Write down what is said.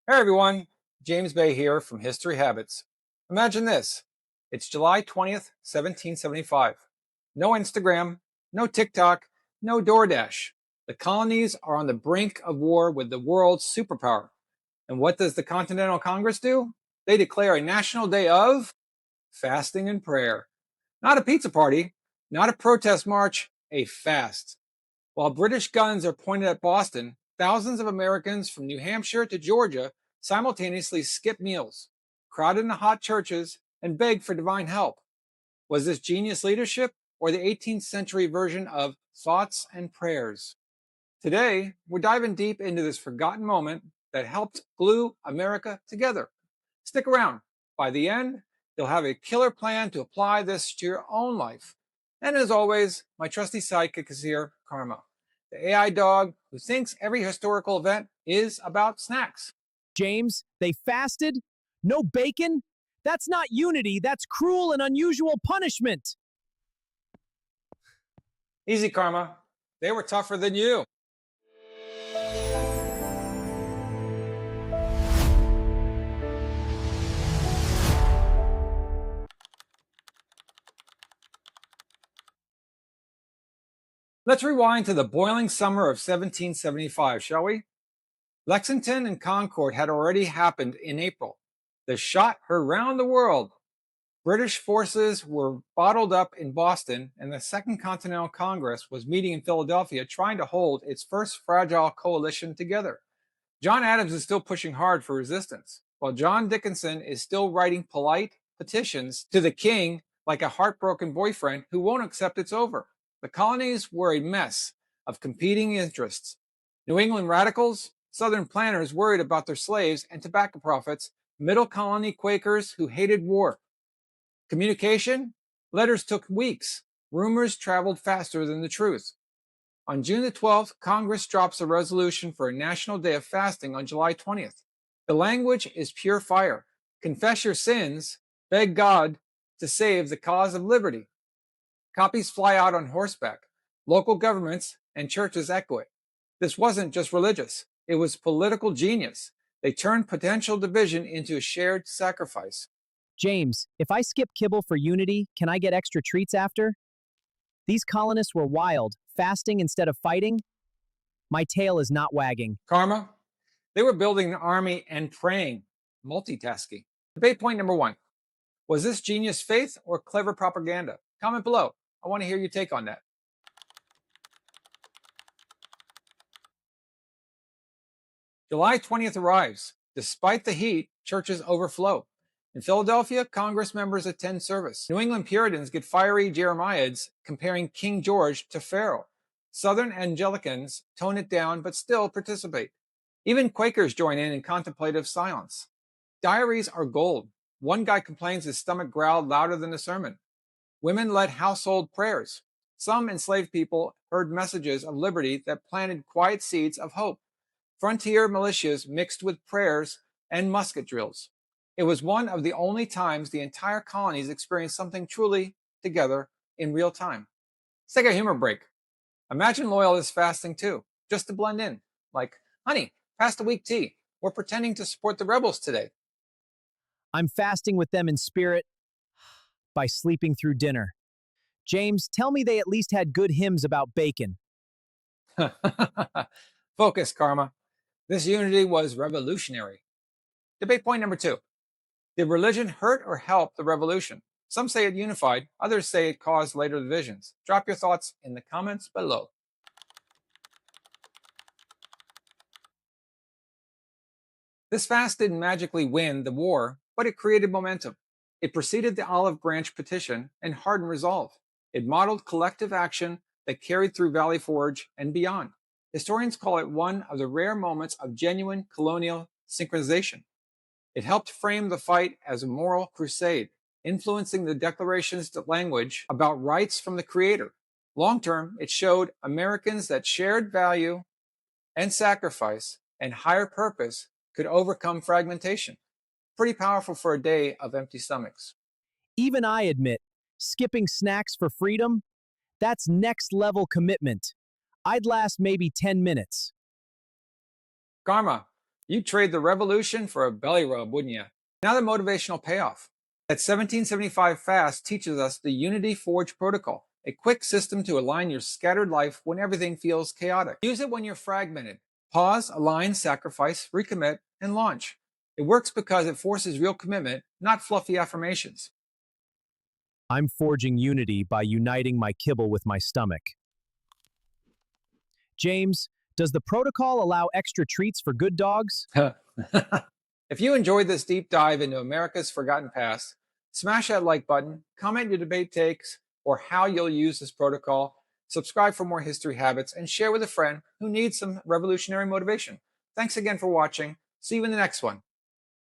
Hey everyone, James Bay here from History Habits. Imagine this. It's July 20th, 1775. No Instagram, no TikTok, no DoorDash. The colonies are on the brink of war with the world's superpower. And what does the Continental Congress do? They declare a national day of fasting and prayer. Not a pizza party, not a protest march, a fast. While British guns are pointed at Boston, thousands of Americans from New Hampshire to Georgia simultaneously skip meals, crowd into hot churches, and beg for divine help. Was this genius leadership or the 18th century version of thoughts and prayers? Today, we're diving deep into this forgotten moment that helped glue America together. Stick around. By the end, you'll have a killer plan to apply this to your own life. And as always, my trusty sidekick is here, Karma, the AI dog who thinks every historical event is about snacks. James, they fasted? No bacon? That's not unity, that's cruel and unusual punishment. Easy, Karma. They were tougher than you. Let's rewind to the boiling summer of 1775, shall we? Lexington and Concord had already happened in April. The shot heard round the world. British forces were bottled up in Boston, and the Second Continental Congress was meeting in Philadelphia trying to hold its first fragile coalition together. John Adams is still pushing hard for resistance, while John Dickinson is still writing polite petitions to the king like a heartbroken boyfriend who won't accept it's over. The colonies were a mess of competing interests. New England radicals, Southern planters worried about their slaves and tobacco profits, middle colony Quakers who hated war. Communication? Letters took weeks. Rumors traveled faster than the truth. On June the 12th, Congress drops a resolution for a national day of fasting on July 20th. The language is pure fire. Confess your sins, beg God to save the cause of liberty. Copies fly out on horseback. Local governments and churches echo it. This wasn't just religious, it was political genius. They turned potential division into a shared sacrifice. James, if I skip kibble for unity, can I get extra treats after? These colonists were wild, fasting instead of fighting. My tail is not wagging. Karma? They were building an army and praying, multitasking. Debate point number one. Was this genius faith or clever propaganda? Comment below. I want to hear your take on that. July 20th arrives. Despite the heat, churches overflow. In Philadelphia, Congress members attend service. New England Puritans get fiery Jeremiads comparing King George to Pharaoh. Southern Anglicans tone it down but still participate. Even Quakers join in contemplative silence. Diaries are gold. One guy complains his stomach growled louder than the sermon. Women led household prayers. Some enslaved people heard messages of liberty that planted quiet seeds of hope. Frontier militias mixed with prayers and musket drills. It was one of the only times the entire colonies experienced something truly together in real time. Let's take a humor break. Imagine loyalists fasting too, just to blend in. Like, honey, pass the weak tea. We're pretending to support the rebels today. I'm fasting with them in spirit by sleeping through dinner. James, tell me they at least had good hymns about bacon. Focus, Karma. This unity was revolutionary. Debate point number two. Did religion hurt or help the revolution? Some say it unified, others say it caused later divisions. Drop your thoughts in the comments below. This fast didn't magically win the war, but it created momentum. It preceded the Olive Branch petition and hardened resolve. It modeled collective action that carried through Valley Forge and beyond. Historians call it one of the rare moments of genuine colonial synchronization. It helped frame the fight as a moral crusade, influencing the Declaration's language about rights from the Creator. Long term, it showed Americans that shared value and sacrifice and higher purpose could overcome fragmentation. Pretty powerful for a day of empty stomachs. Even I admit, skipping snacks for freedom? That's next level commitment. I'd last maybe 10 minutes. Karma, You'd trade the revolution for a belly rub, wouldn't you? Now the motivational payoff. That 1775 fast teaches us the Unity Forge protocol, a quick system to align your scattered life when everything feels chaotic. Use it when you're fragmented. Pause, align, sacrifice, recommit, and launch. It works because it forces real commitment, not fluffy affirmations. I'm forging unity by uniting my kibble with my stomach. James, does the protocol allow extra treats for good dogs? If you enjoyed this deep dive into America's forgotten past, smash that like button, comment your debate takes, or how you'll use this protocol, subscribe for more history habits, and share with a friend who needs some revolutionary motivation. Thanks again for watching. See you in the next one.